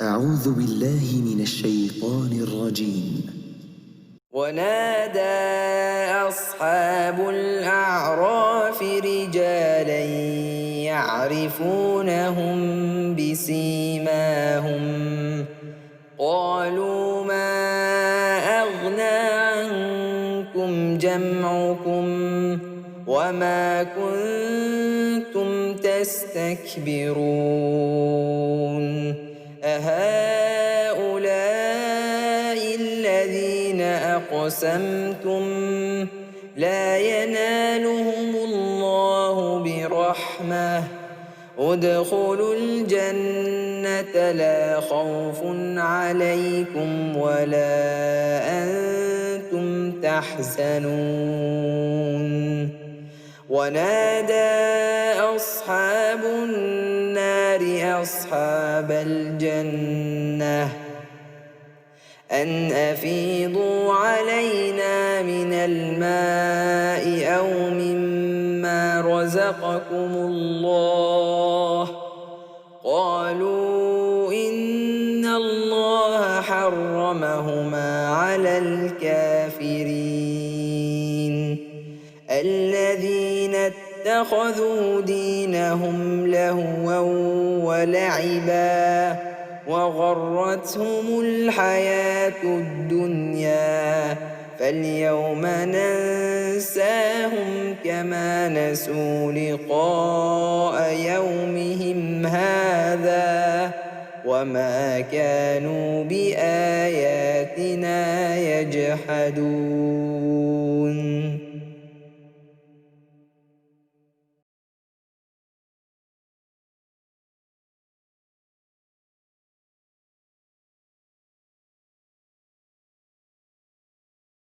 أعوذ بالله من الشيطان الرجيم. ونادى أصحاب الأعراف رجالا يعرفونهم بسيماهم قالوا ما أغنى عنكم جمعكم وما كنتم تستكبرون أهؤلاء الذين أقسمتم لا ينالهم الله برحمة ادخلوا الجنة لا خوف عليكم ولا أنتم تحزنون ونادى أصحاب النار أصحاب الجنة أن أفيضوا علينا من الماء أو مما رزقكم الله قالوا إن الله حرمهما على الكافرين الذين اتخذوا دينهم لهوا ولعبا وغرتهم الحياة الدنيا فاليوم ننساهم كما نسوا لقاء يومهم هذا وما كانوا بآياتنا يجحدون